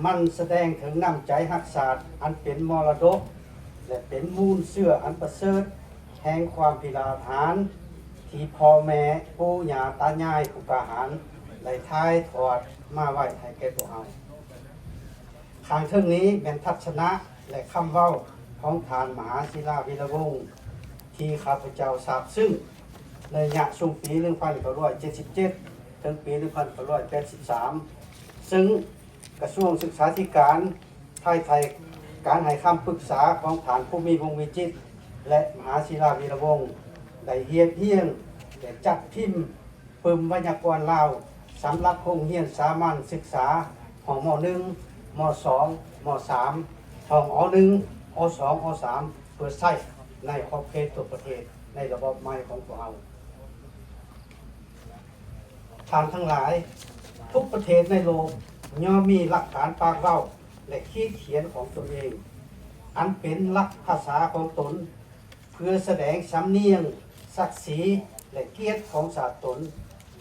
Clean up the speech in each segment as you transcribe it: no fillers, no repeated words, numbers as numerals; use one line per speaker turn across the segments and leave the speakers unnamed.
มันแสดงถึงน้ำใจรักษาอันเป็นมรดกและเป็นมูลเชื่ออันประเสริฐแห่งความพิลาภาญที่พ่อแม่ปู่ย่าตายายผู้กล้าหาญได้ถ่ายทอดมาไว้ให้แก่พวกเราข้างเทิงนี้เป็นทัศนะและคำเว้าของท่านมหาศิลาวีระวงศ์ที่ข้าพเจ้าทราบซึ่งในยะช่วงปี 1977 ถึงปี 1983 ซึ่งกระทรวงศึกษาธิการไทยการให้คำปรึกษาของฐานผู้มีวงวิจิตรและมหาศิลาวีระวงศ์ได้เฮียงและจัดพิมพ์ปึมไวยากรณ์ลาวสำหรับโรงเรียนสามัญศึกษาของม .1 ม .2 ม .3 ของอ .1 อ .2 อ .3 เพื่อใช้ในขอบเขตทั่วประเทศในระบบใหม่ของพวกเราทางทั้งหลายทุกประเทศในโลกย่อมมีหลักฐานปากเว้าและขีดเขียนของตนเองอันเป็นหลักภาษาของตนเพื่อแสดงสำเนียงศักดิ์ศรีและเกียรติของศาสตร์ตน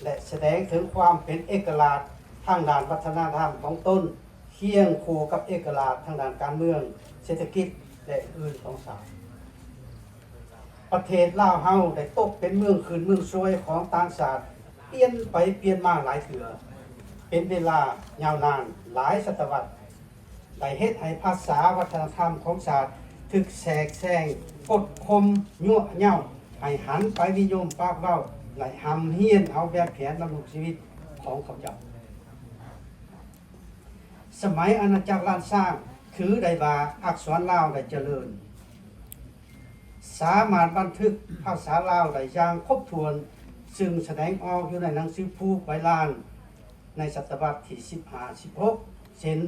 และแสดงถึงความเป็นเอกลักษณ์ทางด้านวัฒนธรรมของตนเคียงคู่กับเอกลักษณ์ทางด้านการเมืองเศรษฐกิจและอื่นของศาสตร์ประเทศลาวเฮาได้ตกเป็นเมืองคืนเมืองซวยของต่างชาติเปลี่ยนไปเปลี่ยนมาหลายเถื่อเป็นเวลายาวนานหลายศตวรรษได้เฮ็ดให้ภาษาวัฒนธรรมของชาติถึกแทรกแซงกดข่มยั่วเย้าให้หันไปนิยมปากเว้าไหลหำเฮียนเอาแบบแผนดำรงชีวิตของเขาเจ้าสมัยอาณาจักรล้านสร้างคือได้ว่าอักษรลาวได้เจริญสามารถบันทึกภาษาลาวได้อย่างครบถ้วนซึ่งแสดงออกอยู่ในหนังสือภูไวลานในศตวรรษที่ 15-16 เช่น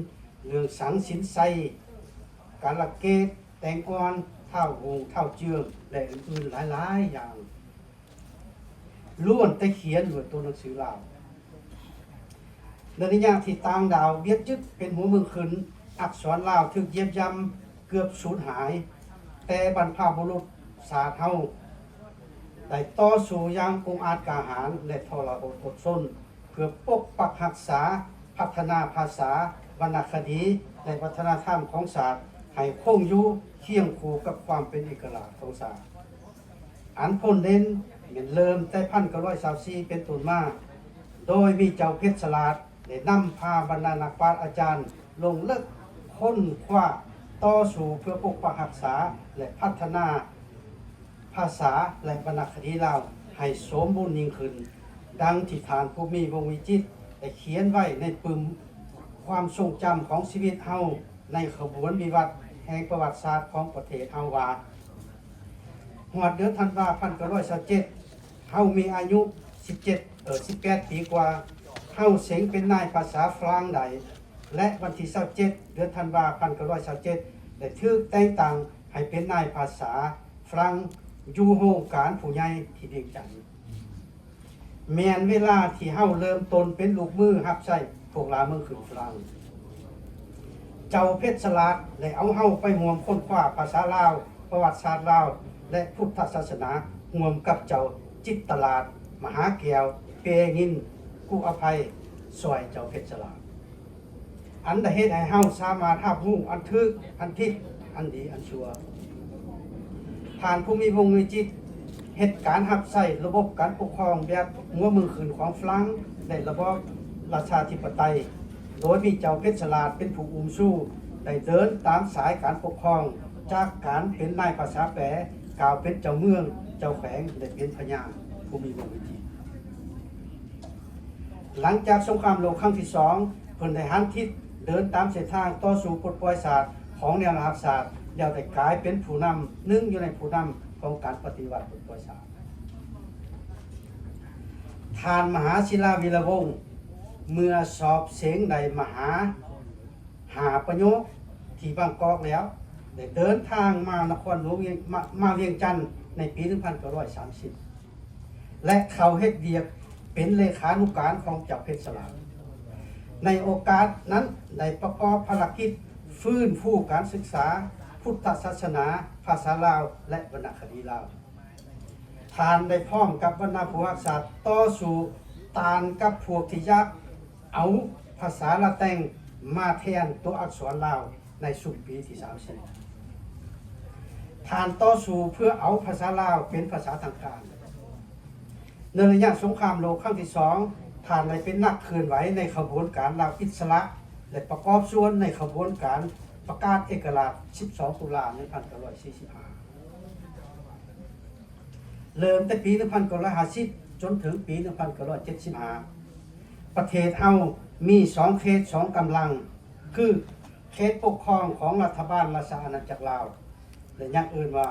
เรื่องสังสินไซการละเกตแตงอ่อนเท่าหงเท่าเจืองและอื่นๆหลายๆอย่างล้วนแต่เขียนด้วยตัวหนังสือลาวในระยะที่ต่างดาวเวียดยึดเป็นหัวเมืองขึ้นอักษรลาวถูกเยียบย่ำเกือบสูญหายแต่บรรพบุรุษศาสตร์เฮาได้ต่อสู้อย่างองอาจกล้าหาญและทรหดอดทนเพื่อปกปักรักษาพัฒนาภาษาวรรณคดีและวัฒนธรรมของศาสตร์ให้คงอยู่เคียงคู่กับความเป็นเอกลักษณ์ของศาสตร์อันพ้นเด่นเป็นเริ่มแต่1924เป็นต้นมาโดยมีเจ้าเพชรฉลาดได้นำพาบรรดานักปราชญ์อาจารย์ลงลึกค้นคว้าต่อสู้เพื่อปกปักรักษาและพัฒนาภาษาและวรรณคดีลาวให้สมบูรณ์ยิ่งขึ้นดังที่ฐานผู้มีวงวิจิตรได้เขียนไว้ในปึมความทรงจำของชีวิตเฮาในขบวนวิวัฒน์แห่งประวัติศาสตร์ของประเทศเฮาว่าหวดเดือนธันวาคม1927เฮามีอายุ18 ปีกว่าเฮาเสงเป็นนายภาษาฝรั่งใดและวันที่27เดือนธันวาคม1927ได้ถูกแต่งตั้งให้เป็นนายภาษาฝรั่งอยู่โรงการผู้ใหญ่ที่เวียงจันทน์แม่นเวลาที่เฮาเริ่มต้นเป็นลูกมือรับใช้พวกลาเมืองขึ้นฝรั่งเจ้าเพชรฉลาดได้เอาเฮาไปร่วมค้นคว้าภาษาลาวประวัติศาสตร์ลาวและพุทธศาสนาร่วมกับเจ้าจิตตลาดมหาแก้วเปงินกุอภัยซอยเจ้าเพชรฉลาดอันได้เฮ็ดให้เฮาสามารถรับรู้อันถูกอันผิดอันดีอันชั่วผ่านผู้มีวงวิจิตรเหตุการณ์รับใช้ระบบการปกครองแบบหัวเมืองขึ้นของฝรั่งในระบบราชาธิปไตยโดยมีเจ้าเพชรฉลาดเป็นผู้อุ้มสู้ได้เดินตามสายการปกครองจากการเป็นนายภาษาแปรกล่าวเป็นเจ้าเมืองเจ้าแขวงและเป็นพญาผู้มีวงวิจิตรหลังจากสงครามโลกครั้งที่2เพิ่นได้หันทิศเดินตามเส้นทางต่อสู่ปลดปล่อยศาสตร์ของแนวราษฎรศาสตร์แล้วได้กลายเป็นผู้นำหนึ่งอยู่ในผู้นำของการปฏิวัติปลดปล่อยศาสตร์ท่านมหาศิลาวีระวงศ์เมื่อสอบเสงในมหาประโยคที่บางกอกแล้วได้เดินทางมานครหลวงมาเวียงจันทน์ในปี 1930 และเขาเฮ็ดเวียกเป็นเลขานุการของเจ้าเพชรฉลาดในโอกาสนั้นได้ประกอบภารกิจฟื้นฟูการศึกษาพุทธศาสนาภาษาลาวและวรรณคดีลาวทานได้พร้อมกับวรรณภูมิศาสตร์ต่อสู่ตานกับพวกที่ยักเอาภาษาละแตง มาแทนตัวอักษรลาวในสุดปีที่30ทานต่อสู้เพื่อเอาภาษาลาวเป็นภาษาทางการในระยะสงครามโลกครั้งที่2ทานได้เป็นนักเคลื่อนไหวในขบวนการลาวอิสระและประกอบส่วนในขบวนการประกาศเอกราช12 ตุลา 1945เริ่มแต่ปี 1950 จนถึงปี 1975 ประเทศเฮามี2เขต2กำลังคือเขตปกครองของรัฐบาลราชอาณาจักรลาวและอย่างอื่นว่า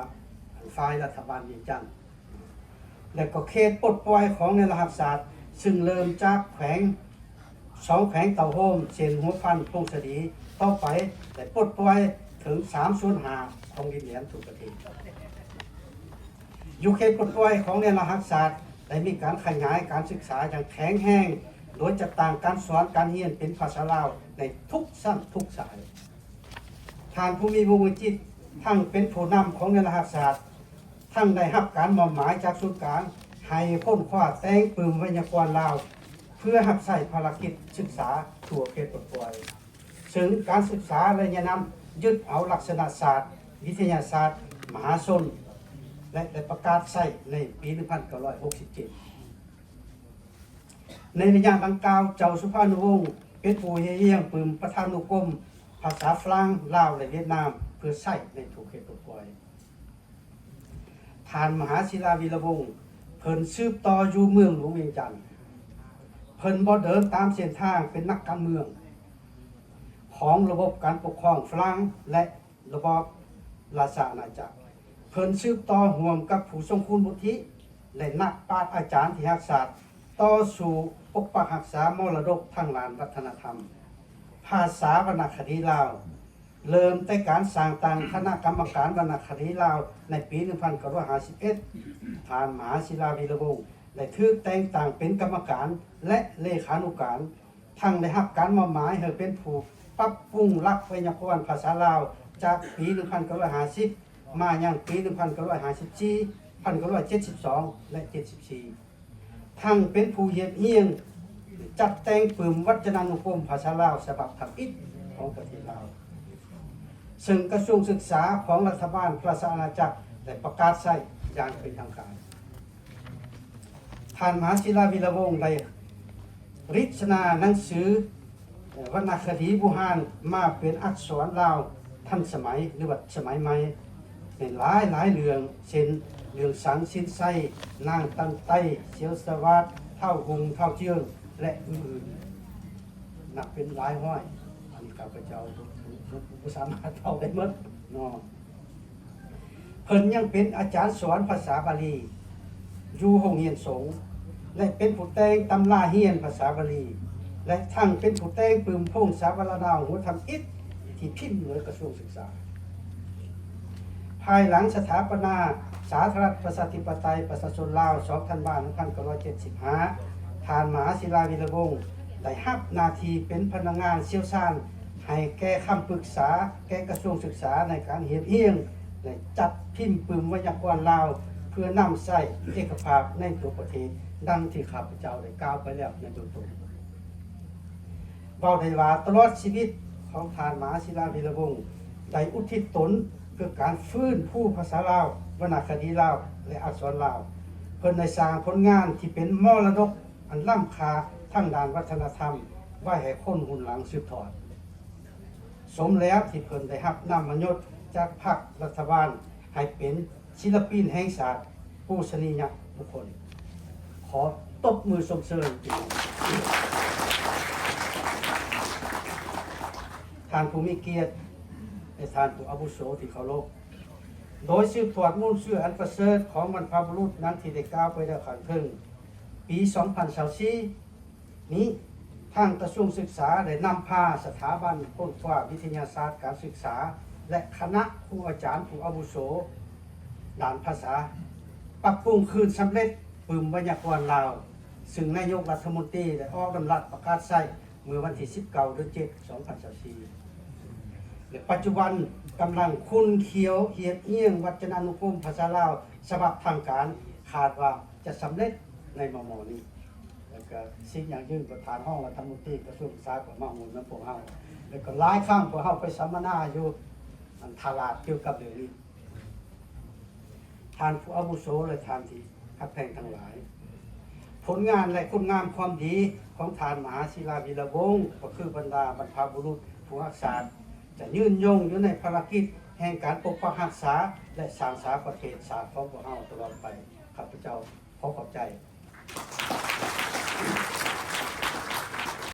ฝ่ายรัฐบาลมีจันทร์และก็เขตปลดปล่อยของในรหัสศาสตร์ซึ่งเริ่มจากแขวง2แขวงเต่าโฮมเส้นหัวพันพงศดีต่อไปแต่ปลดปล่อยถึง3/5ของดินแดนทั่วประเทศอยู่เขตปลดปล่อยของในรหัสศาสตร์ได้มีการขยายการศึกษาอย่างแข็งแรงโดยจัดตั้งการสอนการเรียนเป็นภาษาลาวในทุกชั้นทุกสายทางผู้มีวงจิตทั้งเป็นผู้นำของในรหัสศาสตร์ทั้งได้รับการมอบหมายจากศูนย์กลางให้ค้นคว้าแต่งปืนไวยากรณ์ลาวเพื่อรับใช้ภารกิจศึกษาทั่วเขตปลดปล่อยซึ่งการศึกษาและแนะนำยึดเอาลักษณะศาสตร์วิทยาศาสตร์มหาชนและได้ประกาศใช้ในปี 1967 ในระยะดังกล่าวเจ้าสุภานุวงศ์เป็นผู้เยี่ยมปืนประธานุกรมภาษาฝรั่งลาวและเวียดนามเพื่อใช้ในทุกเขตปลดปล่อยท่านมหาศิลาวีระวงศ์เพิ่นสืบต่ออยู่เมืองหลวงเวียงจันทน์เพิ่นบ่เดินตามเส้นทางเป็นนักการเมืองของระบบการปกครองฝรั่งและระบอบราชอาณาจักรเพิ่นสืบต่อร่วมกับผู้ทรงคุณวุฒิและนักปราชญ์อาจารย์ที่รักษาต่อสู่ปกปักรักษามรดกทางด้านวัฒนธรรมภาษาวรรณคดีลาวเริ่มแต่การสร้างตั้งคณะกรรมการวรรณคดีลาวในปี 1951 ท่านมหาศิลาวีระวงศ์ได้ถูกแต่งตั้งเป็นกรรมการและเลขานุการทั้งได้รับการมอบหมายให้เป็นผู้ปรับปรุงหลักไวยากรณ์ภาษาลาวจากปี 1950 มายังปี 1954 1972 และ 74 ทั้งเป็นผู้เฮียงจัดแต่งปืมวัจนานุกรมภาษาลาวฉบับทับอิฐของประเทศลาวซึ่งกระทรวงศึกษาของรัฐบาลราชอาณาจักรได้ประกาศใช้อย่างเป็นทางการท่านมหาศิลาวีระวงศ์ได้ริศนาหนังสือวรรณคดีบูฮานมาเป็นอักษรลาวทันสมัยหรือว่าสมัยใหม่ในหลายเรื่องเช่นเรื่องสังสินไส้นางตันไต้เสียวสวัสดิ์เท่าหุงเท่าเจืองและอื่นๆนับเป็นหลายห้อยอันนี้ข้าพเจ้าบ่สามารถเท่าได้หมดเนาะเพิ่นยังเป็นอาจารย์สอนภาษาบาลีอยู่โรงเรียนสงฆ์และเป็นผู้แต่งตำราเรียนภาษาบาลีและทั้งเป็นผู้แต่งปืมพงศาวรดาวหัวทำอิฐที่พิมพ์โดยกระทรวงศึกษาภายหลังสถาปนาสาธารณรัฐประชาธิปไตยประชาชนลาว2 ธันวาคม 1975 ท่านมหาศิลาวีระวงศ์ได้รับหน้าที่เป็นพนักงานเชี่ยวชาญให้แก้คำปรึกษาแก่กระทรวงศึกษาในการเฮ็ดเฮียงและจัดพิมพ์ปืมไวยากรณ์ลาวเพื่อนำใส่เอกภาพในตัวประเทศดังที่ข้าพเจ้าได้กล่าวไปแล้วในเบื้องต้นเว้าได้ว่าตลอดชีวิตของท่านมหาศิลาวีระวงศ์ได้อุทิศตนเพื่อการฟื้นฟูภาษาลาววรรณคดีลาวและอักษรลาวเพิ่นได้สร้างผลงานที่เป็นมรดกอันล้ำค่าทางด้านวัฒนธรรมไว้ให้คนรุ่นหลังสืบทอดสมแล้วที่เพิ่นได้รับนามยศจากพรรครัฐบาลให้เป็นศิลปินแห่งชาติผู้สนิยบุคคลขอตบมือส่งเสริมท่านผู้มีเกียรติและท่านผู้อาวุโสที่เคารพโดยสืบทอดมุ่งชื่ออันประเสริฐของบรรพบุรุษนั้นที่ได้กล่าวไปแล้วข้างต้นปี 2024 นี้ทางกระทรวงศึกษาได้นำพาสถาบันค้นคว้าวิทยาศาสตร์การศึกษาและคณะครูอาจารย์ผู้อาวุโสด้านภาษาปรับปรุงคืนสำเร็จปืมไวยากรณ์ลาวซึ่งนายกรัฐมนตรีได้ออกดำรัสประกาศใช้เมื่อวันที่ 19 เดือน 7 2024 และปัจจุบันกำลังคุ้นเขียวเหียดเอี้ยงวัจนานุกรมภาษาลาวฉบับทางการคาดว่าจะสำเร็จในมม.นี้แล้วก็สิ่งอย่างยิ่งประธานห้องรัฐมนตรีกระทรวงศึกษาก็มาหมุนน้ำพวกเฮา แล้วก็หลายครั้งพวกเฮาไปสัมมนาอยู่อันทาราดเกี่ยวกับเรื่องนี้ท่านผู้อาวุโสและท่านที่ฮักแพงทั้งหลาย ผลงานและคุณงามความดีของท่านมหาศิลาวีระวงศ์ก็คือบรรดาบรรพบุรุษผู้รักษาจะยืนยงอยู่ในภารกิจแห่งการปกปักรักษาและสร้างสาประเทศชาติของพวกเราตลอดไปข้าพเจ้าขอขอบใจ